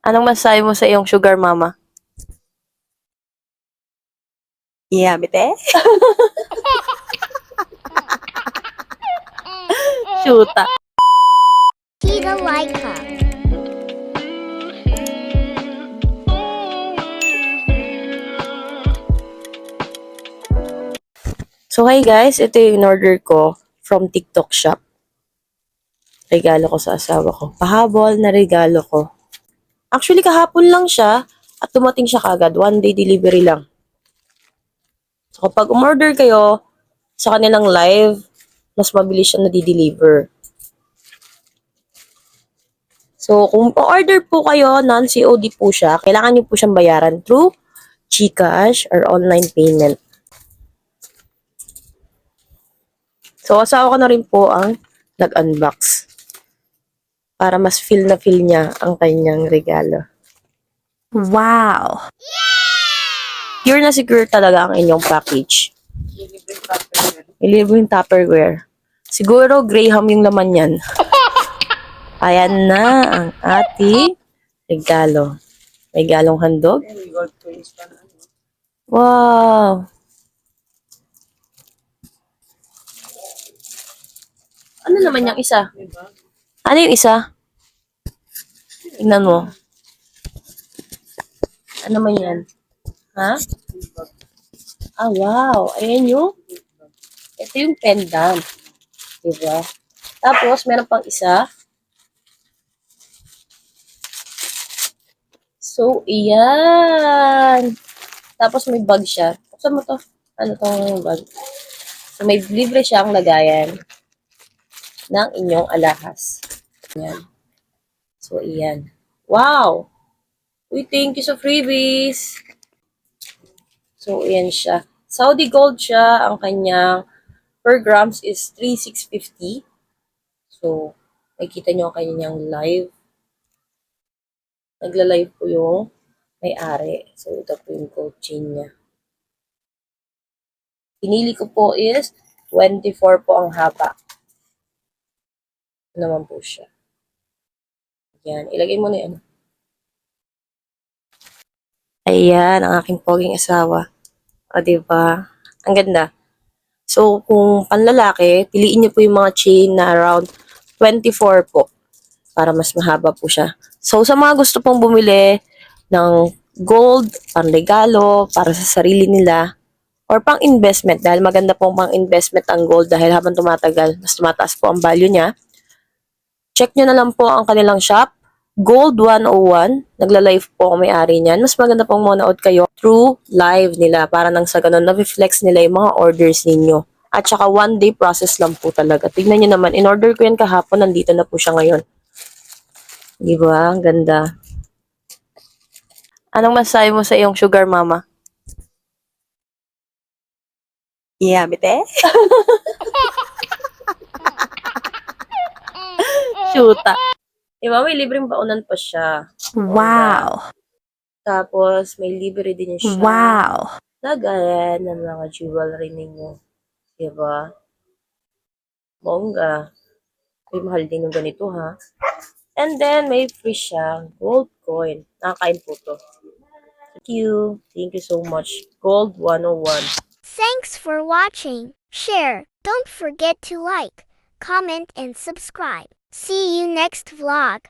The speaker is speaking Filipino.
Anong masasabi mo sa iyong sugar mama? Yeah, bite? Shoota. Tita Laika. So, hi guys, ito yung in-order ko from TikTok shop. Regalo ko sa asawa ko. Pahabol na regalo ko. Actually, kahapon lang siya at dumating siya kagad. 1 day delivery lang. So, kapag umorder kayo sa kanilang live, mas mabilis siya na-deliver. So, kung order po kayo, non-COD po siya, kailangan niyo po siyang bayaran through GCash or online payment. So, asawa ko na rin po ang nag-unbox para mas feel na feel niya ang kanyang regalo. Wow! Pure na secure talaga ang inyong package. Ilibring Tupperware. Siguro Graham yung laman yan. Ayan na ang ating regalo. Regalong handog. Wow! Ano naman yung isa? Ano yung isa? Tingnan mo. Ano naman yan? Ha? Ah, wow. Ayan yung. Ito yung pendant. Diba? Tapos, meron pang isa. So, iyan. Tapos, may bag siya. Buksan mo to. Ano tong bag? So, may libre siyang lagayan ng inyong alahas. Ayan. So, iyan. Wow! Uy, thank you sa freebies! So, ayan siya. Saudi Gold siya. Ang kanyang per grams is 3,650. So, makikita nyo ang kanyang live. Nagla-live po yung may-ari. So, ito po yung gold chain niya. Pinili ko po is 24 po ang haba. Ito naman po siya. Yan. Ilagay mo na yan. Ayan, ang aking poging asawa. O, diba? Ang ganda. So, kung panlalaki, piliin niyo po yung mga chain na around 24 po. Para mas mahaba po siya. So, sa mga gusto pong bumili ng gold, panregalo, para sa sarili nila, or pang investment, dahil maganda pong pang investment ang gold dahil habang tumatagal, mas tumataas po ang value niya. Check nyo na lang po ang kanilang shop, Gold 101. Nagla-live po ang may-ari niyan. Mas maganda pong manood kayo through live nila para nang sa ganun, na-reflex nila yung mga orders ninyo. At saka 1 day process lang po talaga. Tignan nyo naman, in-order ko yan kahapon, nandito na po siya ngayon. Diba? Ang ganda. Anong masasabi mo sa iyong sugar mama? Yeah, bite? Shoota. Diba, may libreng baunan pa siya. Wow. Tapos, may libre din siya. Wow. Lagayan ng mga jewelry ninyo. Diba? Bongga. May mahal din yung ganito, ha? And then, may free siyang gold coin. Nakakain po to. Thank you. Thank you so much. Gold 101. Thanks for watching. Share. Don't forget to like, comment, and subscribe. See you next vlog.